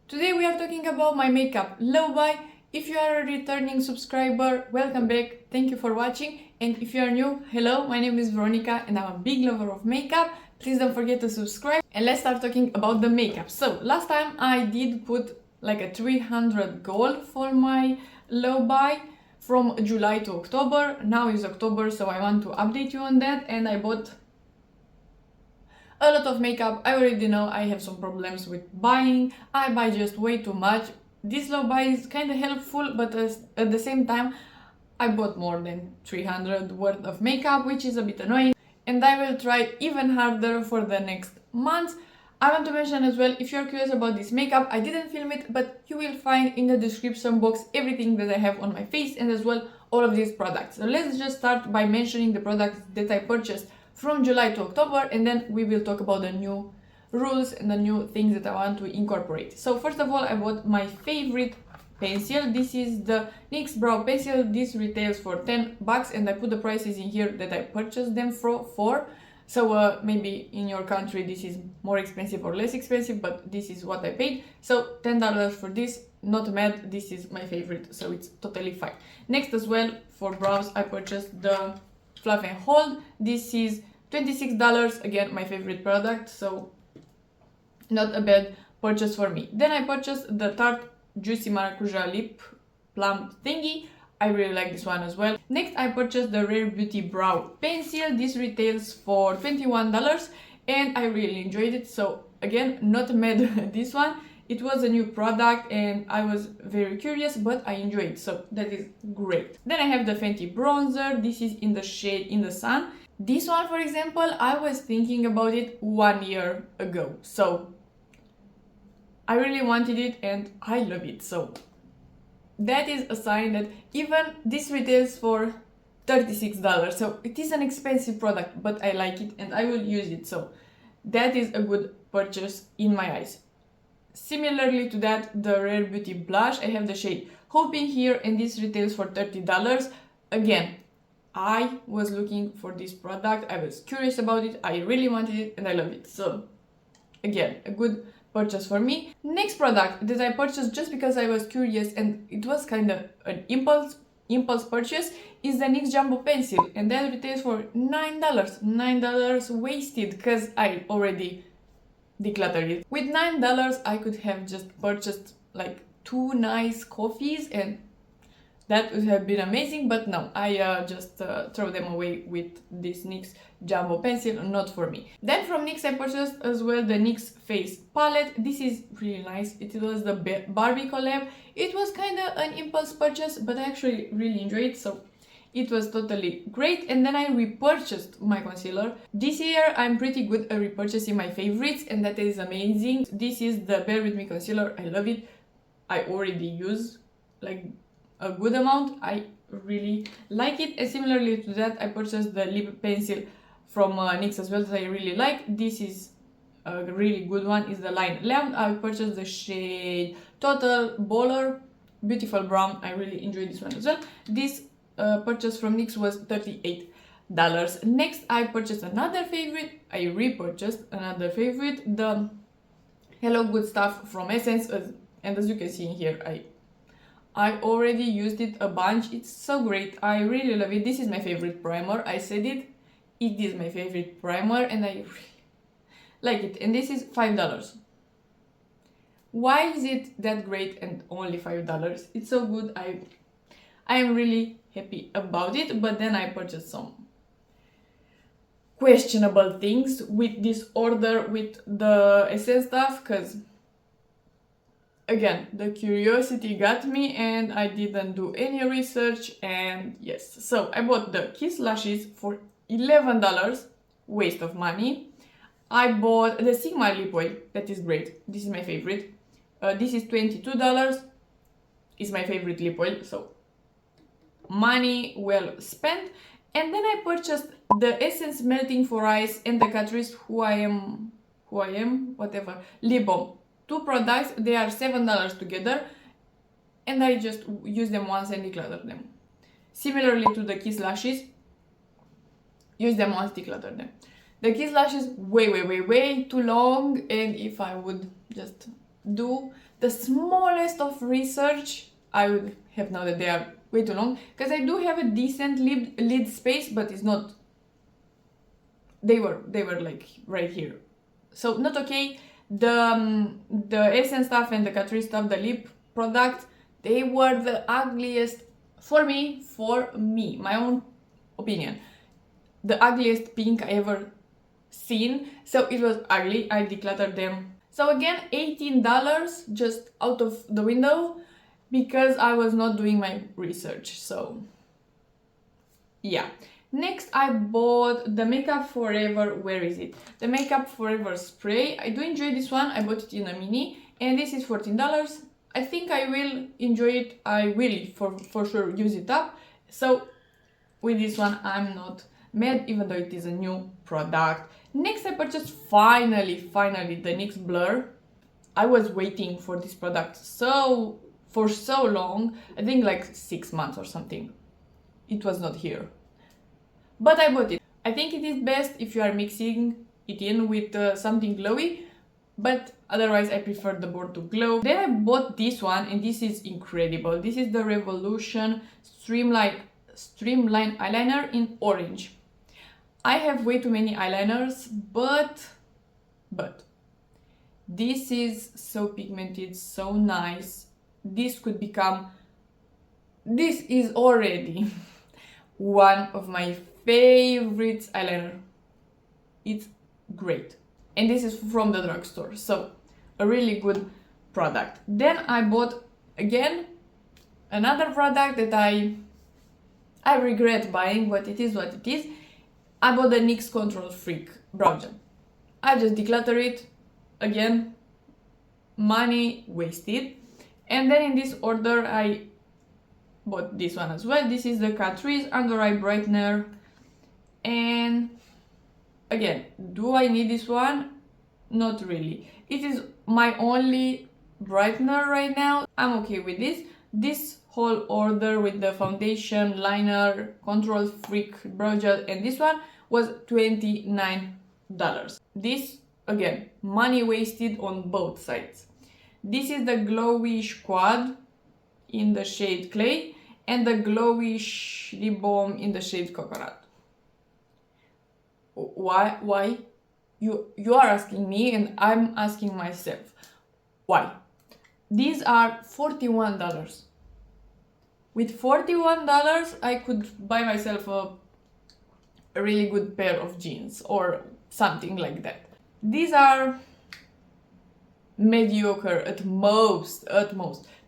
Today we are talking about my makeup low buy. If you are a returning subscriber, welcome back, thank you for watching. And if you are new, hello, my name is Veronica and I'm a big lover of makeup. Please don't forget to subscribe and let's start talking about the makeup. So last time I did put like a 300 gold for my low buy from July to October. Now is October, so I want to update you on that, and I bought a lot of makeup. I already know I have some problems with buying. I buy just way too much. This low buy is kind of helpful, but at the same time I bought more than 300 worth of makeup, which is a bit annoying, and I will try even harder for the next months. I want to mention as well, if you're curious about this makeup, I didn't film it, but you will find in the description box everything that I have on my face and as well all of these products. So let's just start by mentioning the products that I purchased from July to October, and then we will talk about the new rules and the new things that I want to incorporate. So first of all, I bought my favorite pencil. This is the NYX brow pencil. This retails for $10 and I put the prices in here that I purchased them for. So maybe in your country this is more expensive or less expensive, but this is what I paid. So $10 for this, not mad, this is my favorite, so it's totally fine. Next as well, for brows, I purchased the Fluff and Hold. This is $26, again my favorite product, so not a bad purchase for me. Then I purchased the Tarte Juicy Maracuja Lip Plump thingy. I really like this one as well. Next I purchased the Rare Beauty Brow Pencil. This retails for $21 and I really enjoyed it, so again not mad at this one. It was a new product and I was very curious, but I enjoyed it, so that is great. Then I have the Fenty bronzer. This is in the shade In the Sun. This one, for example, I was thinking about it 1 year ago, so I really wanted it and I love it. So that is a sign that even this retails for $36, so it is an expensive product, but I like it and I will use it, so that is a good purchase in my eyes. Similarly to that, the Rare Beauty blush, I have the shade Hoping here and this retails for $30. Again, I was looking for this product, I was curious about it, I really wanted it and I love it, so again a good purchase for me. Next product that I purchased just because I was curious and it was kind of an impulse purchase is the NYX Jumbo Pencil, and that retails for $9 wasted because I already decluttered it. With $9 I could have just purchased like 2 nice coffees and that would have been amazing, but no, I just throw them away with this NYX Jumbo Pencil, not for me. Then from NYX I purchased as well the NYX Face Palette. This is really nice. It was the Barbie collab. It was kind of an impulse purchase, but I actually really enjoyed it, so it was totally great. And then I repurchased my concealer. This year I'm pretty good at repurchasing my favorites and that is amazing. This is the Bare With Me concealer. I love it. I already use like a good amount. I really like it, and similarly to that I purchased the lip pencil from NYX as well that I really like. This is a really good one, is the Line Lamp. I purchased the shade Total Baller, beautiful brown. I really enjoyed this one as well. This purchase from NYX was $38. Next I purchased another favorite, I repurchased another favorite, the Hello Good Stuff from Essence, and as you can see in here, I already used it a bunch. It's so great, I really love it. This is my favorite primer, I said it is my favorite primer and I really like it, and this is $5. Why is it that great and only $5? It's so good, I am really happy about it. But then I purchased some questionable things with this order with the Essence stuff, because again the curiosity got me and I didn't do any research, and yes, so I bought the Kiss lashes for $11, waste of money. I bought the Sigma lip oil, that is great, this is my favorite. This is $22, is my favorite lip oil, so money well spent. And then I purchased the Essence Melting for Eyes and the Catrice Who I Am, whatever, lip balm. 2 products, they are $7 together, and I just use them once and declutter them. Similarly to the Kiss lashes, use them once, declutter them. The Kiss lashes way too long, and if I would just do the smallest of research. I would have known that they are way too long, because I do have a decent lid space, but it's not, they were like right here, so not okay. The Essence stuff and the Catrice stuff, the lip product, they were the ugliest for me, my own opinion, the ugliest pink I ever seen. So it was ugly. I decluttered them. So again, $18 just out of the window, because I was not doing my research. So yeah. Next, I bought the Makeup Forever, where is it? The Makeup Forever spray. I do enjoy this one. I bought it in a mini, and this is $14. I think I will enjoy it. I will for sure use it up. So with this one, I'm not mad, even though it is a new product. Next, I purchased finally the NYX Blur. I was waiting for this product for so long, I think like 6 months or something. It was not here, but I bought it. I think it is best if you are mixing it in with something glowy, but otherwise I prefer the board to glow. Then I bought this one, and this is incredible. This is the Revolution Streamline eyeliner in orange. I have way too many eyeliners, but this is so pigmented, so nice. This is already one of my favorite eyeliner. It's great. And this is from the drugstore, so a really good product. Then I bought again another product that I regret buying, but it is what it is. I bought the NYX Control Freak Brow Gel. I just declutter it. Again, money wasted. And then in this order, I bought this one as well. This is the Catrice Under Eye Brightener. And again, do I need this one? Not really. It is my only brightener right now. I'm okay with this. This whole order with the foundation, liner, Control Freak Brow Gel, and this one was $29. This, again, money wasted on both sides. This is the Glowish Quad in the shade Clay, and the Glowish Lip Balm in the shade Coconut. Why? You are asking me, and I'm asking myself, why? These are $41. With $41, I could buy myself a really good pair of jeans or something like that. These are mediocre at most.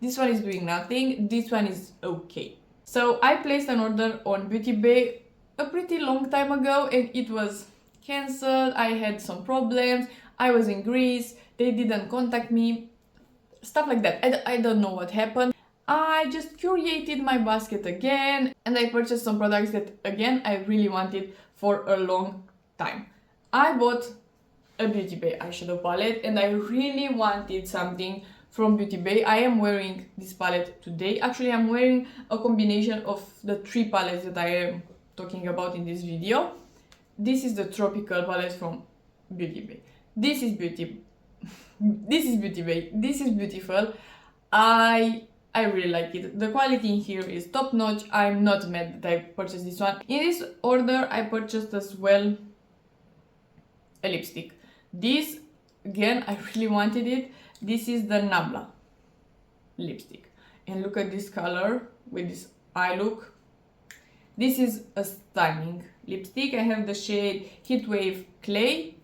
This one is doing nothing, this one is okay. So I placed an order on Beauty Bay a pretty long time ago, and it was cancelled. I had some problems, I was in Greece, they didn't contact me, stuff like that. I don't know what happened. I just curated my basket again, and I purchased some products that, again, I really wanted for a long time. I bought a Beauty Bay eyeshadow palette, and I really wanted something from Beauty Bay. I am wearing this palette today. Actually, I'm wearing a combination of the 3 palettes that I am talking about in this video. This is the Tropical palette from Beauty Bay. This is Beauty Bay. This is beautiful. I really like it. The quality in here is top notch. I'm not mad that I purchased this one. In this order, I purchased as well a lipstick. This, again, I really wanted it. This is the Nabla lipstick. And look at this color with this eye look. This is a stunning lipstick. I have the shade Heatwave Clay.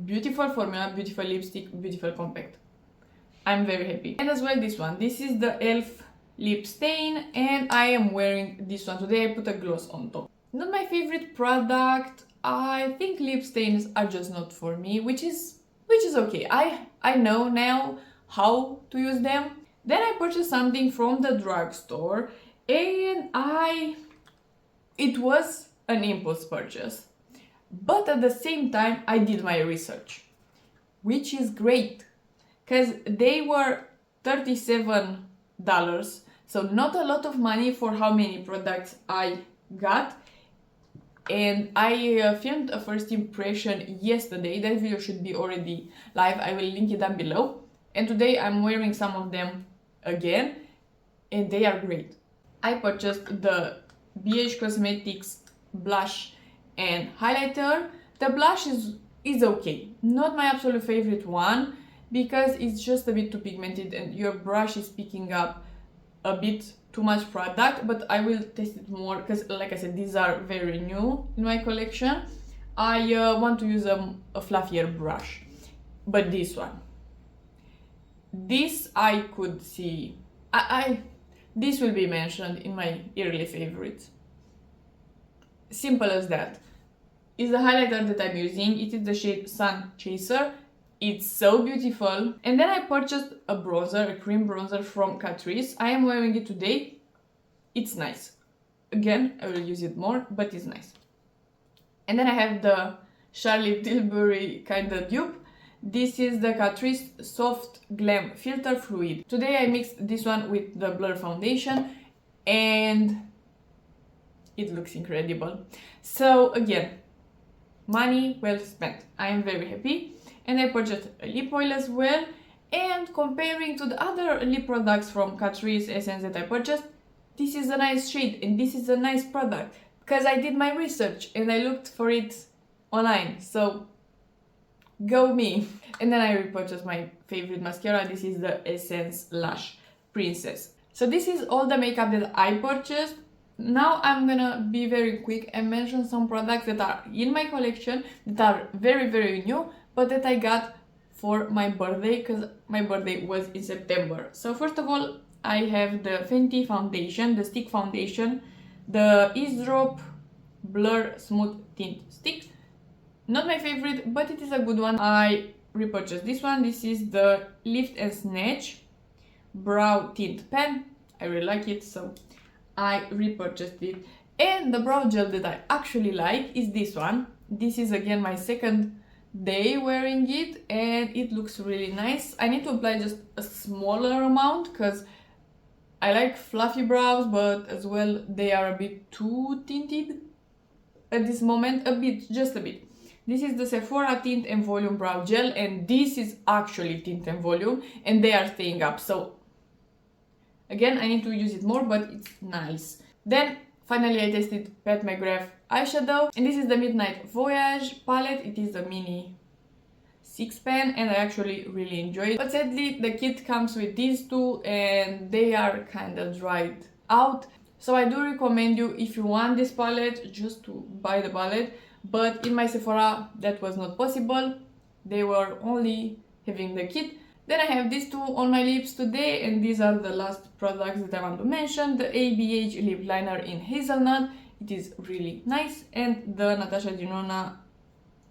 Beautiful formula, beautiful lipstick, beautiful compact. I'm very happy. And as well this one. This is the e.l.f. lip stain, and I am wearing this one today. I put a gloss on top. Not my favorite product. I think lip stains are just not for me, which is okay. I know now how to use them. Then I purchased something from the drugstore, and it was an impulse purchase. But at the same time, I did my research, which is great, because they were $37, so not a lot of money for how many products I got. And I filmed a first impression yesterday. That video should be already live. I will link it down below. and today I'm wearing some of them again, and they are great. I purchased the BH Cosmetics blush and highlighter. The blush is okay, not my absolute favorite one, because it's just a bit too pigmented and your brush is picking up a bit too much product, but I will test it more because, like I said, these are very new in my collection. I want to use a fluffier brush, but this one, this I could see, this will be mentioned in my yearly favorites. Simple as that. Is the highlighter that I'm using. It is the shade Sun Chaser. It's so beautiful. And then I purchased a bronzer, a cream bronzer from Catrice. I am wearing it today. It's nice. Again, I will use it more, but it's nice. And then I have the Charlotte Tilbury kind of dupe. This is the Catrice Soft Glam Filter Fluid. Today I mixed this one with the Blur Foundation and it looks incredible. So again, money well spent. I am very happy. And I purchased a lip oil as well. And comparing to the other lip products from Catrice Essence that I purchased, this is a nice shade and this is a nice product. Because I did my research and I looked for it online. So go me. And then I repurchased my favorite mascara. This is the Essence Lash Princess. So this is all the makeup that I purchased. Now I'm gonna be very quick and mention some products that are in my collection that are very, very new, but that I got for my birthday, because my birthday was in September. So first of all, I have the Fenty foundation, the stick foundation, the Ease Drop Blur Smooth Tint Stick. Not my favorite, but it is a good one. I repurchased this one. This is the Lift and Snatch Brow Tint Pen. I really like it, so I repurchased it. And the brow gel that I actually like is this one. This is again my second day wearing it and it looks really nice. I need to apply just a smaller amount because I like fluffy brows, but as well they are a bit too tinted at this moment. A bit, just a bit. This is the Sephora Tint and Volume Brow Gel, and this is actually tint and volume, and they are staying up. So again, I need to use it more, but it's nice. Then finally I tested Pat McGrath eyeshadow, and this is the Midnight Voyage palette. It is a mini 6-pan and I actually really enjoy it. But sadly the kit comes with these two and they are kind of dried out. So I do recommend you, if you want this palette, just to buy the palette. But in my Sephora that was not possible. They were only having the kit. Then I have these two on my lips today, and these are the last products that I want to mention. The ABH lip liner in hazelnut. It is really nice. And the Natasha Denona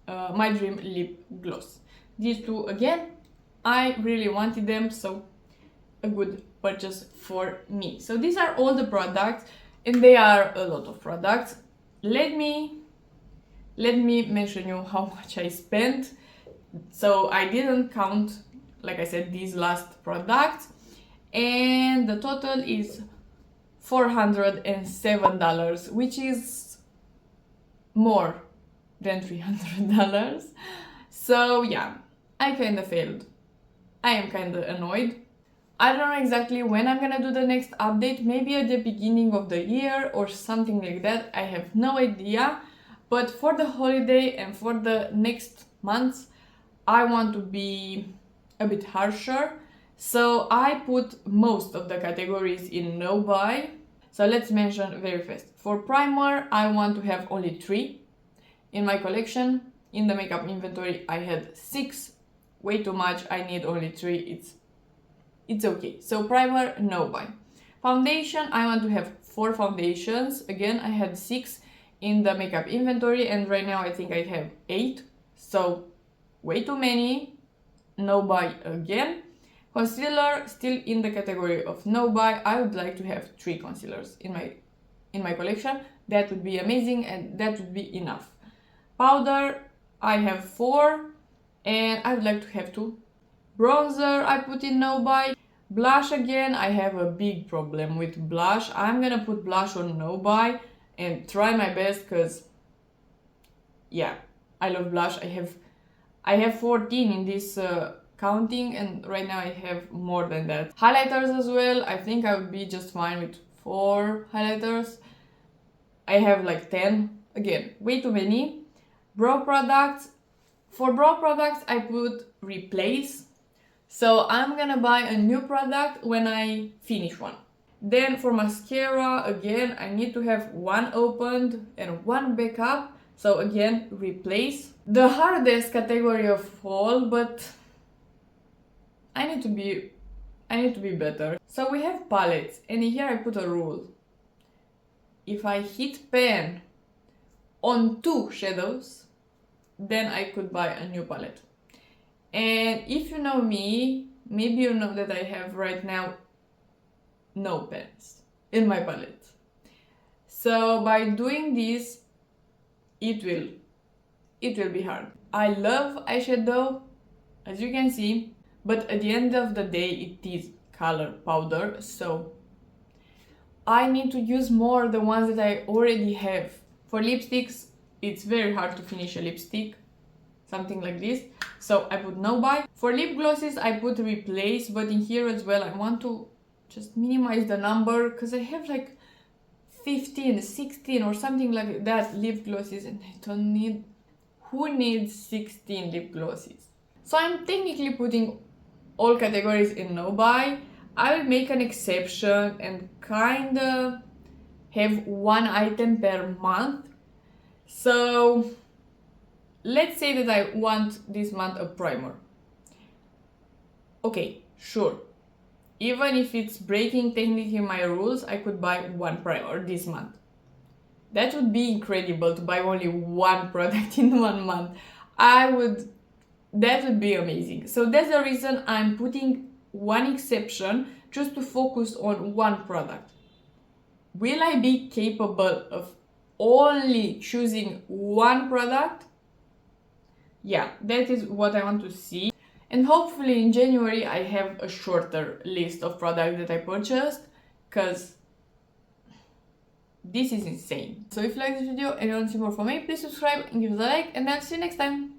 My Dream lip gloss. These two again, I really wanted them, so a good purchase for me. So these are all the products, and they are a lot of products. Let me mention you how much I spent. So I didn't count, like I said, these last products, and the total is $407, which is more than $300. So yeah, I kind of failed. I am kind of annoyed. I don't know exactly when I'm gonna do the next update, maybe at the beginning of the year or something like that. I have no idea. But for the holiday and for the next months, I want to be a bit harsher. So I put most of the categories in no buy. So let's mention very fast. For primer, I want to have only 3 in my collection. In the makeup inventory, I had 6. Way too much. I need only 3. It's okay. So primer, no buy. Foundation, I want to have 4 foundations. Again, I had 6 in the makeup inventory, and right now I think I have 8. So way too many. No buy again. Concealer, still in the category of no buy. I would like to have 3 concealers in my collection. That would be amazing, and that would be enough. Powder, I have 4, and I would like to have 2. Bronzer, I put in no buy. Blush, again, I have a big problem with blush. I'm gonna put blush on no buy and try my best, because yeah, I love blush. I have 14 in this counting, and right now I have more than that. Highlighters as well, I think I would be just fine with 4 highlighters. I have like 10, again, way too many. Brow products, for brow products I put replace, so I'm gonna buy a new product when I finish one. Then for mascara, again, I need to have one opened and one backup, so again, replace. The hardest category of all, but I need to be better. So we have palettes, and here I put a rule. If I hit pan on 2 shadows, then I could buy a new palette. And if you know me, maybe you know that I have right now no pens in my palette. So by doing this, it will be hard. I love eyeshadow, as you can see, but at the end of the day it is color powder, so I need to use more the ones that I already have. For lipsticks, it's very hard to finish a lipstick, something like this, so I put no buy. For lip glosses I put replace, but in here as well I want to just minimize the number because I have like 15, 16 or something like that lip glosses, and I don't need, who needs 16 lip glosses? So I'm technically putting all categories in no buy. I will make an exception and kinda have one item per month. So let's say that I want this month a primer. Okay, sure. Even if it's breaking technically my rules, I could buy one primer this month. That would be incredible, to buy only one product in 1 month. That would be amazing. So that's the reason I'm putting one exception, just to focus on one product. Will I be capable of only choosing one product? Yeah, that is what I want to see. And hopefully in January I have a shorter list of products that I purchased, because this is insane. So if you like this video and you want to see more from me, please subscribe and give us a like, and I'll see you next time.